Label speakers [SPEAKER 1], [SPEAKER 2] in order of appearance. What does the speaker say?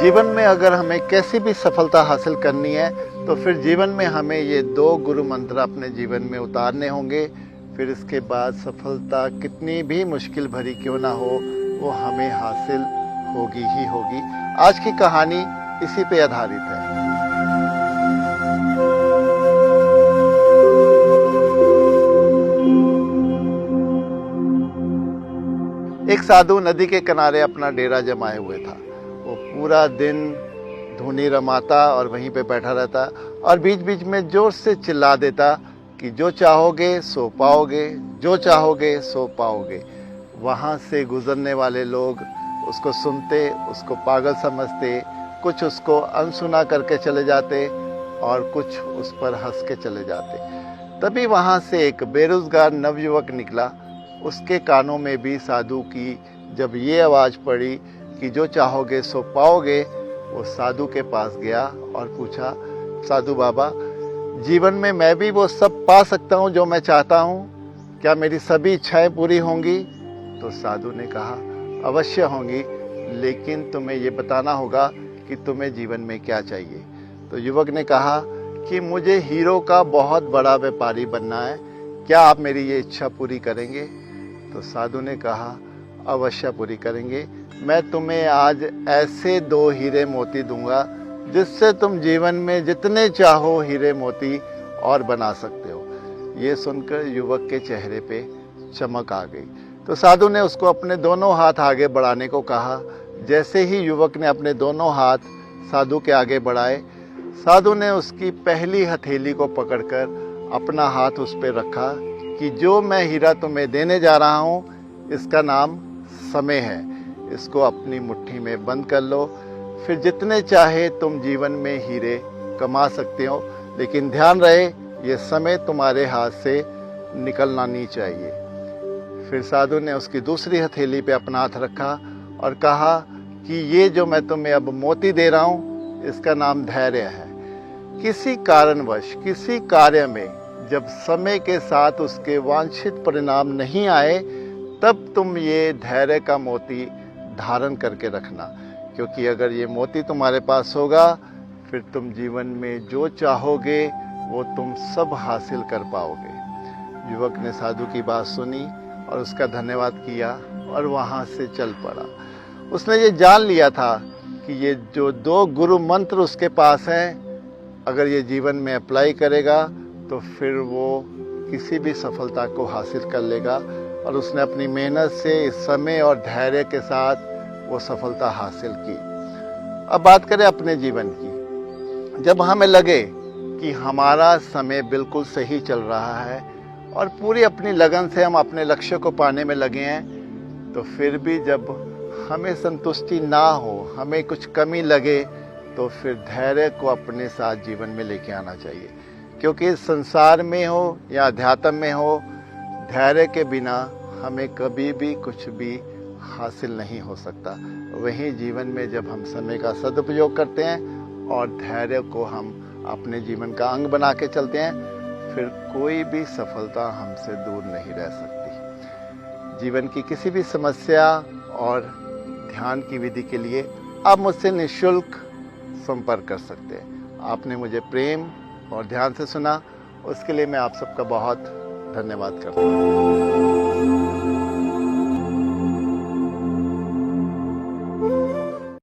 [SPEAKER 1] जीवन में अगर हमें कैसी भी सफलता हासिल करनी है तो फिर जीवन में हमें ये 2 गुरु मंत्र अपने जीवन में उतारने होंगे। फिर इसके बाद सफलता कितनी भी मुश्किल भरी क्यों ना हो, वो हमें हासिल होगी ही होगी। आज की कहानी इसी पे आधारित है। एक साधु नदी के किनारे अपना डेरा जमाए हुए था। वो पूरा दिन धुनी रमाता और वहीं पे बैठा रहता और बीच बीच में जोर से चिल्ला देता कि जो चाहोगे सो पाओगे, जो चाहोगे सो पाओगे। वहाँ से गुजरने वाले लोग उसको सुनते, उसको पागल समझते, कुछ उसको अनसुना करके चले जाते और कुछ उस पर हंस के चले जाते। तभी वहाँ से एक बेरोजगार नवयुवक निकला। उसके कानों में भी साधु की जब ये आवाज़ पड़ी कि जो चाहोगे सो पाओगे, वो साधु के पास गया और पूछा, साधु बाबा, जीवन में मैं भी वो सब पा सकता हूँ जो मैं चाहता हूँ? क्या मेरी सभी इच्छाएं पूरी होंगी? तो साधु ने कहा, अवश्य होंगी, लेकिन तुम्हें ये बताना होगा कि तुम्हें जीवन में क्या चाहिए। तो युवक ने कहा कि मुझे हीरो का बहुत बड़ा व्यापारी बनना है, क्या आप मेरी ये इच्छा पूरी करेंगे? तो साधु ने कहा, अवश्य पूरी करेंगे। मैं तुम्हें आज ऐसे 2 हीरे मोती दूंगा जिससे तुम जीवन में जितने चाहो हीरे मोती और बना सकते हो। ये सुनकर युवक के चेहरे पे चमक आ गई। तो साधु ने उसको अपने दोनों हाथ आगे बढ़ाने को कहा। जैसे ही युवक ने अपने दोनों हाथ साधु के आगे बढ़ाए, साधु ने उसकी पहली हथेली को पकड़कर अपना हाथ उस पर रखा कि जो मैं हीरा तुम्हें देने जा रहा हूँ, इसका नाम समय है। इसको अपनी मुट्ठी में बंद कर लो, फिर जितने चाहे तुम जीवन में हीरे कमा सकते हो, लेकिन ध्यान रहे ये समय तुम्हारे हाथ से निकलना नहीं चाहिए। फिर साधु ने उसकी दूसरी हथेली पे अपना हाथ रखा और कहा कि ये जो मैं तुम्हें अब मोती दे रहा हूँ, इसका नाम धैर्य है। किसी कारणवश किसी कार्य में जब समय के साथ उसके वांछित परिणाम नहीं आए, तब तुम ये धैर्य का मोती धारण करके रखना, क्योंकि अगर ये मोती तुम्हारे पास होगा, फिर तुम जीवन में जो चाहोगे वो तुम सब हासिल कर पाओगे। युवक ने साधु की बात सुनी और उसका धन्यवाद किया और वहाँ से चल पड़ा। उसने ये जान लिया था कि ये जो 2 गुरु मंत्र उसके पास हैं, अगर ये जीवन में अप्लाई करेगा तो फिर वो किसी भी सफलता को हासिल कर लेगा। और उसने अपनी मेहनत से इस समय और धैर्य के साथ वो सफलता हासिल की। अब बात करें अपने जीवन की। जब हमें लगे कि हमारा समय बिल्कुल सही चल रहा है और पूरी अपनी लगन से हम अपने लक्ष्य को पाने में लगे हैं, तो फिर भी जब हमें संतुष्टि ना हो, हमें कुछ कमी लगे, तो फिर धैर्य को अपने साथ जीवन में लेके आना चाहिए। क्योंकि इस संसार में हो या अध्यात्म में हो, धैर्य के बिना हमें कभी भी कुछ भी हासिल नहीं हो सकता। वहीं जीवन में जब हम समय का सदुपयोग करते हैं और धैर्य को हम अपने जीवन का अंग बना के चलते हैं, फिर कोई भी सफलता हमसे दूर नहीं रह सकती। जीवन की किसी भी समस्या और ध्यान की विधि के लिए आप मुझसे निःशुल्क संपर्क कर सकते हैं। आपने मुझे प्रेम और ध्यान से सुना, उसके लिए मैं आप सबका बहुत धन्यवाद करता हूँ।